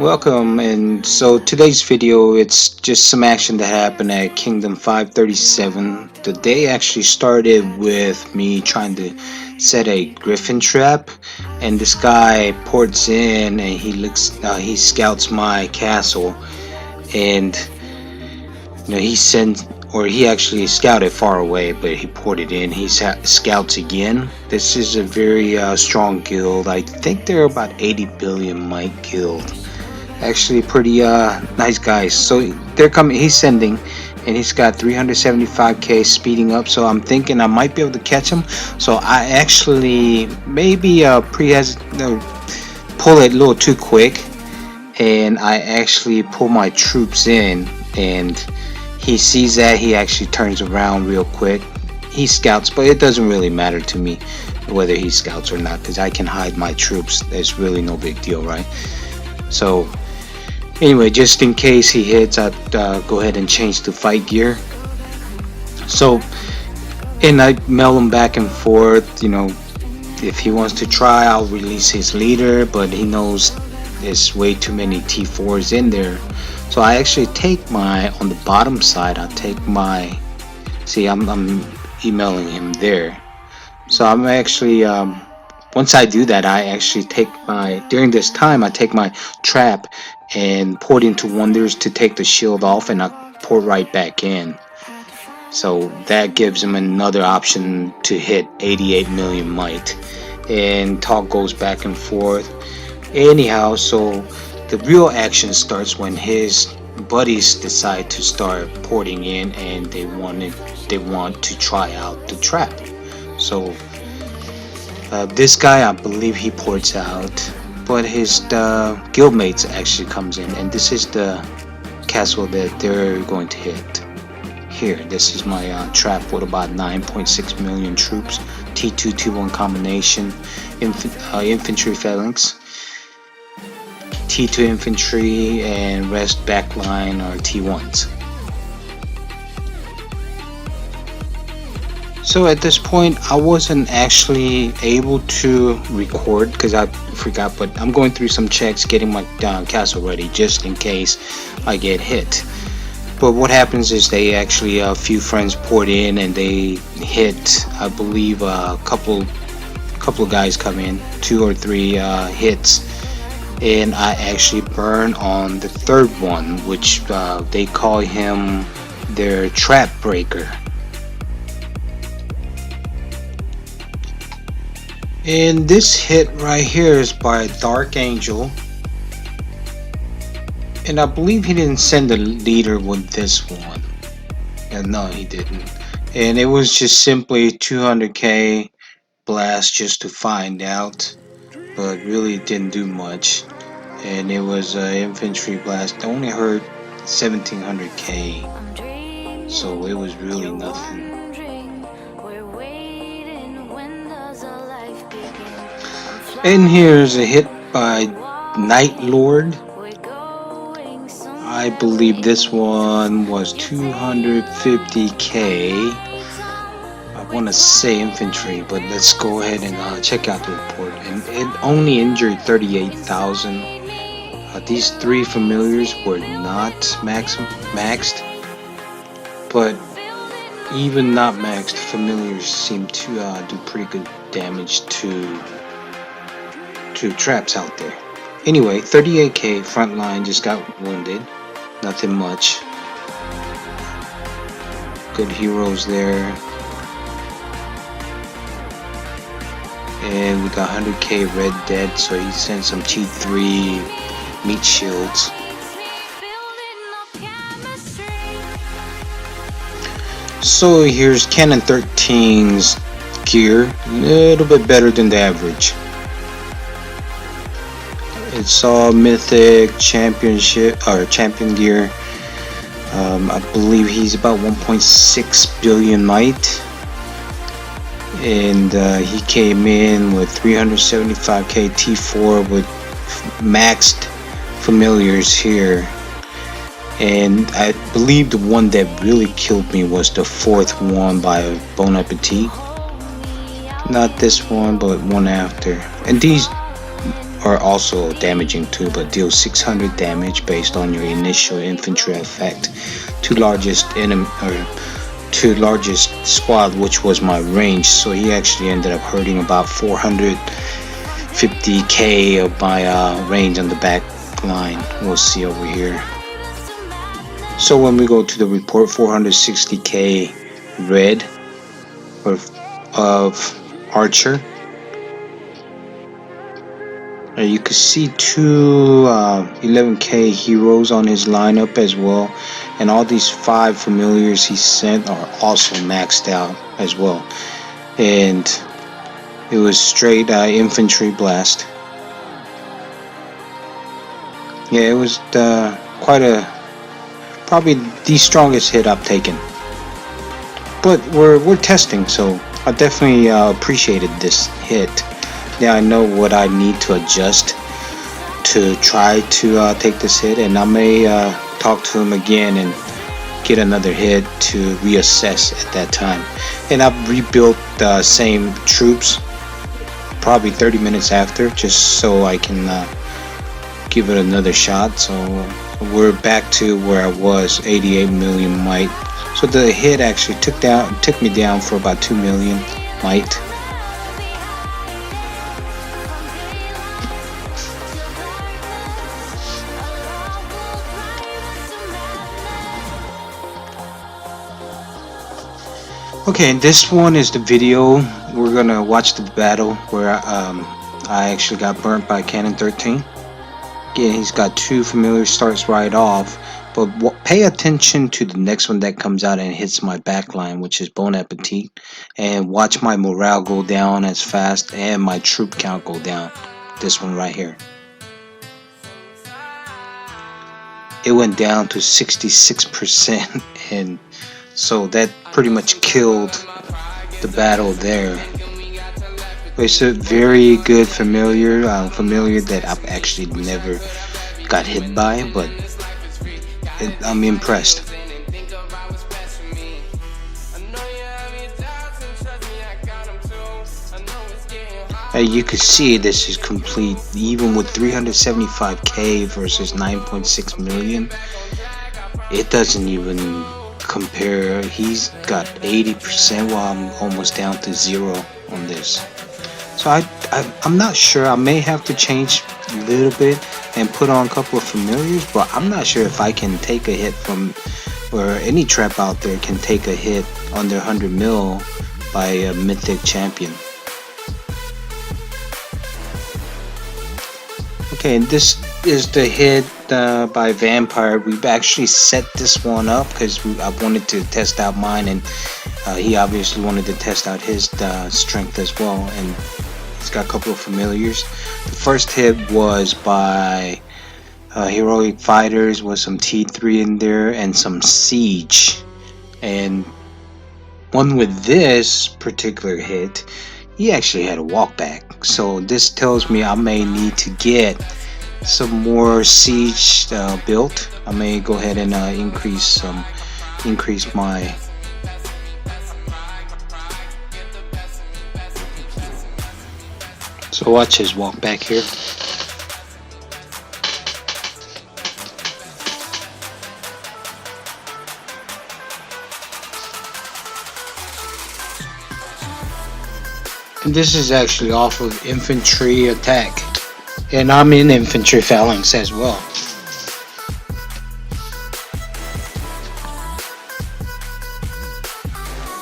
Welcome, and so today's video, it's just some action that happened at Kingdom 537. The day actually started with me trying to set a griffin trap, and this guy ports in and he scouts my castle, and he sends, or he actually scouted far away, but he ported in. He scouts again. This is a very strong guild. I think they're about 80 billion might guild. Actually pretty nice guys. So they're coming, he's sending, and he's got 375k speeding up, so I'm thinking I might be able to catch him. So I actually maybe pull it a little too quick, and I actually pull my troops in, and he sees that. He actually turns around real quick. He scouts, but it doesn't really matter to me whether he scouts or not, because I can hide my troops. It's really no big deal, right? So anyway, just in case he hits, I'd go ahead and change to fight gear. So, and I mail him back and forth. If he wants to try, I'll release his leader, but he knows there's way too many T4s in there. So I actually take on the bottom side, I'll take my, see, I'm emailing him there. So I'm actually, once I do that, I actually during this time, I take my trap and port into wonders to take the shield off, and I port right back in. So that gives him another option to hit 88 million might, and talk goes back and forth. Anyhow, so the real action starts when his buddies decide to start porting in, and they want to try out the trap. So this guy, I believe he ports out, but his guildmates actually comes in, and this is the castle that they're going to hit. Here, this is my trap with about 9.6 million troops, T2 T1 combination, infantry phalanx, T2 infantry, and rest backline are T1s. So at this point, I wasn't actually able to record because I forgot, but I'm going through some checks, getting my castle ready just in case I get hit. But what happens is they actually, a few friends poured in and they hit, I believe a couple of guys come in, 2 or 3 hits, and I actually burn on the third one, which they call him their trap breaker. And this hit right here is by Dark Angel, and I believe he didn't send a leader with this one. No, he didn't. And it was just simply 200k blast just to find out, but really didn't do much. And it was an infantry blast, only hurt 1700k, so it was really nothing. And here's a hit by Night Lord. I believe this one was 250k. I want to say infantry, but let's go ahead and check out the report. And it only injured 38,000. These 3 familiars were not maxed, but even not maxed, familiars seem to do pretty good damage to traps out there. Anyway, 38k front line just got wounded, nothing much. Good heroes there. And we got 100k Red Dead, so he sent some T3 meat shields. So here's Kanon 13's gear, a little bit better than the average. It's all mythic championship or champion gear. I believe he's about 1.6 billion might, and he came in with 375k T4 with maxed familiars here. And I believe the one that really killed me was the 4th one by Bon Appetit. Not this one, but one after. And these are also damaging too, but deal 600 damage based on your initial infantry effect to largest enemy or to largest squad, which was my range. So he actually ended up hurting about 450k of my range on the back line. We'll see over here. So when we go to the report, 460k red of Archer. You can see two 11k heroes on his lineup as well, and all these 5 familiars he sent are also maxed out as well. And it was straight infantry blast. Yeah, it was probably the strongest hit I've taken. But we're testing, so I definitely appreciated this hit. Now I know what I need to adjust to try to take this hit, and I may talk to him again and get another hit to reassess at that time. And I've rebuilt the same troops probably 30 minutes after, just so I can give it another shot. So we're back to where I was, 88 million might. So the hit actually took me down for about 2 million might. Okay, this one is the video. We're gonna watch the battle where I actually got burnt by Kanon 13. Again, he's got 2 familiar starts right off, but pay attention to the next one that comes out and hits my backline, which is Bon Appetit, and watch my morale go down as fast and my troop count go down. This one right here. It went down to 66%, and so that pretty much killed the battle there. It's a very good familiar that I've actually never got hit by, but I'm impressed. You can see this is complete, even with 375k versus 9.6 million. It doesn't even compare. He's got 80% while I'm almost down to 0 on this. So I'm not sure. I may have to change a little bit and put on a couple of familiars, but I'm not sure if I can take a hit from, or any trap out there can take a hit under 100 mil by a mythic champion. Okay, and this is the hit by Vampire. We've actually set this one up because I wanted to test out mine, and he obviously wanted to test out his strength as well, and he's got a couple of familiars. The first hit was by Heroic Fighters with some T3 in there and some Siege. And one with this particular hit, he actually had a walk back. So this tells me I may need to get some more Siege built. I may go ahead and increase my So watch his walk back here. And this is actually off of infantry attack. And I'm in infantry phalanx as well.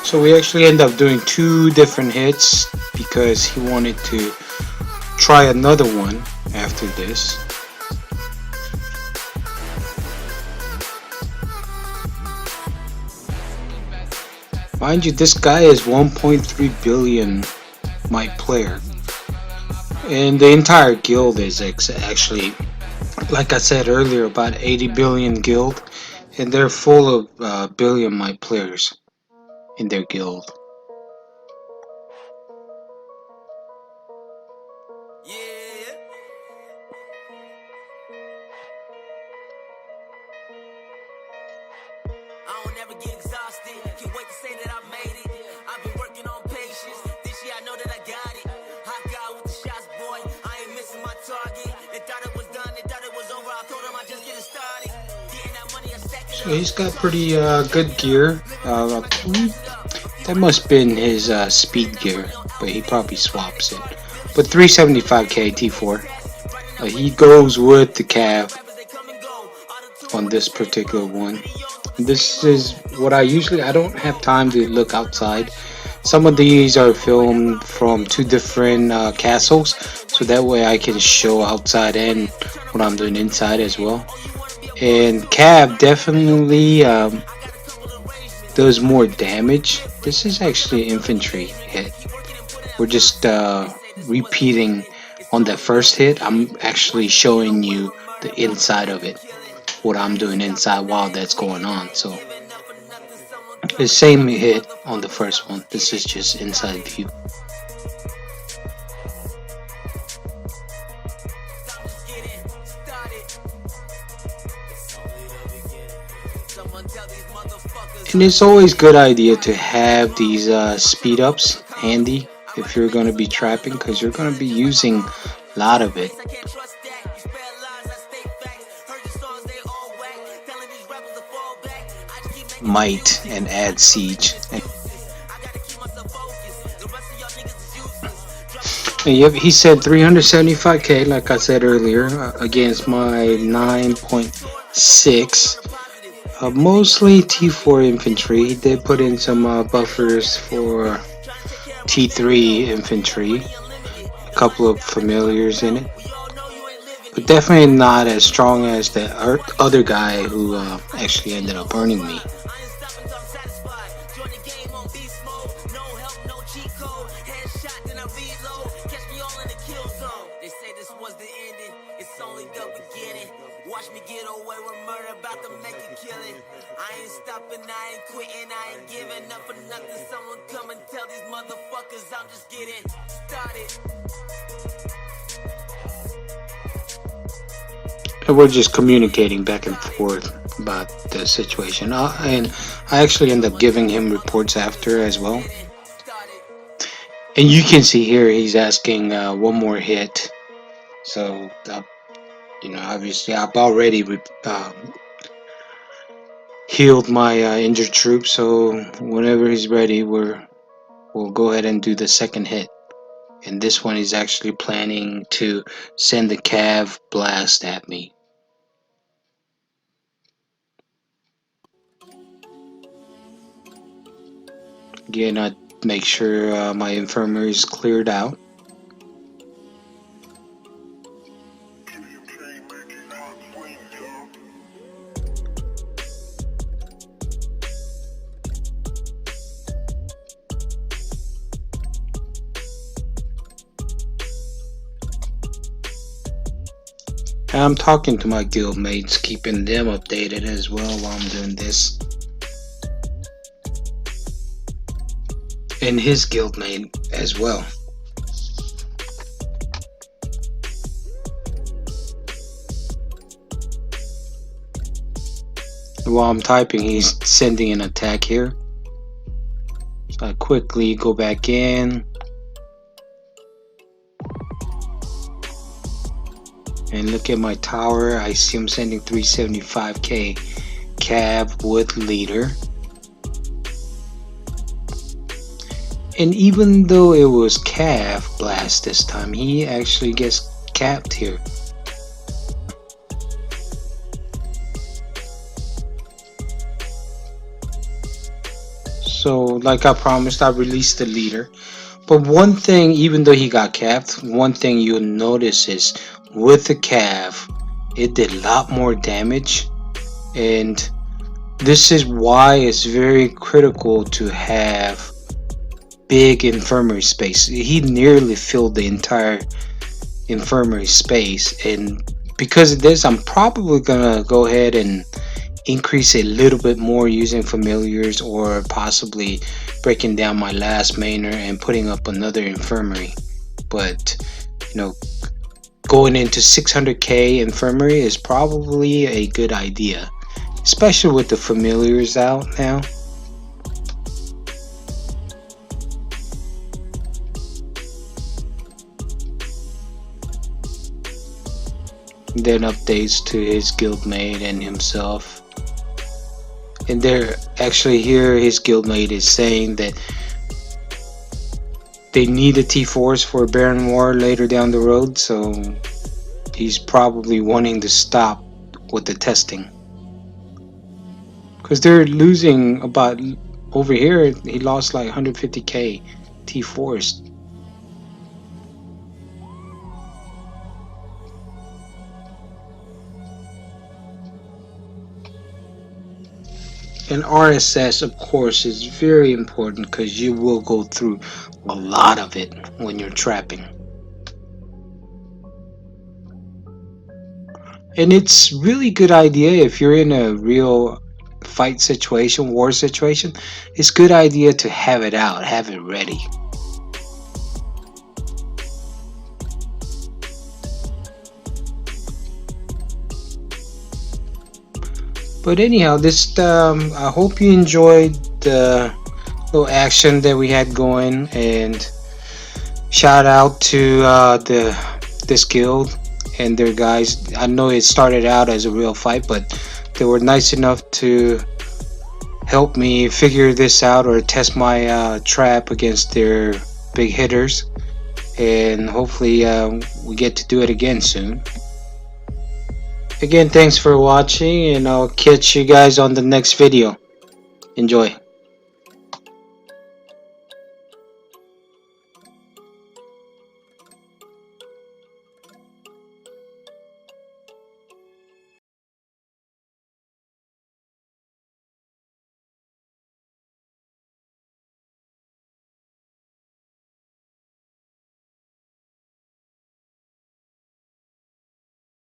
So we actually end up doing 2 different hits because he wanted to try another one after this. Mind you, this guy is 1.3 billion might player, and the entire guild is actually, like I said earlier, about 80 billion guild, and they're full of billion might players in their guild. I don't ever get exhausted. Can't wait to say that I made it. I've been working on patience. This year I know that I got it. Hot guy with the shots, boy. I ain't missing my target. So he's got pretty good gear. That must have been his speed gear, but he probably swaps it. But 375k T4. He goes with the Cav on this particular one. This is what I don't have time to look outside. Some of these are filmed from two different castles, so that way I can show outside and what I'm doing inside as well. And Cav definitely does more damage. This is actually infantry hit. We're just repeating on that first hit. I'm actually showing you the inside of it, what I'm doing inside while that's going on. So the same hit on the first one. This is just inside view. And it's always good idea to have these speed ups handy if you're going to be trapping, because you're going to be using a lot of it. Might and add siege. And yep, he said 375k, like I said earlier, against my 9.6. Mostly T4 infantry. He did put in some buffers for T3 infantry, a couple of familiars in it, but definitely not as strong as the other guy who actually ended up burning me. Watch me get away with murder, about to make a killing. I ain't stopping, I ain't quitting, I ain't giving up for nothing. Someone come and tell these motherfuckers I'm just getting started. And we're just communicating back and forth about the situation. And I actually end up giving him reports after as well. And you can see here he's asking one more hit. So, obviously I've already healed my injured troop. So whenever he's ready, we'll go ahead and do the second hit. And this one is actually planning to send the Cav blast at me. Again, I make sure my infirmary is cleared out. I'm talking to my guild mates, keeping them updated as well while I'm doing this. And his guildmate as well. While I'm typing, he's sending an attack here. So I quickly go back in. And look at my tower. I see him sending 375k Cav with leader. And even though it was Cav blast this time, he actually gets capped here. So like I promised, I released the leader. But one thing, even though he got capped, one thing you'll notice is with the Cav, it did a lot more damage. And this is why it's very critical to have big infirmary space. He nearly filled the entire infirmary space, and because of this, I'm probably gonna go ahead and increase a little bit more using familiars, or possibly breaking down my last mainer and putting up another infirmary. But going into 600k infirmary is probably a good idea, especially with the familiars out now. Then updates to his guildmate and himself. And they're actually here. His guildmate is saying that they need a T-Force for Baron War later down the road, so he's probably wanting to stop with the testing. Because they're losing about, over here, he lost like 150k T-Force. And RSS, of course, is very important because you will go through a lot of it when you're trapping. And it's really good idea if you're in a real fight situation, war situation. It's good idea to have it out, have it ready. But anyhow, this I hope you enjoyed the little action that we had going, and shout out to the this guild and their guys. I know it started out as a real fight, but they were nice enough to help me figure this out or test my trap against their big hitters, and hopefully we get to do it again soon. Again, thanks for watching, and I'll catch you guys on the next video. Enjoy.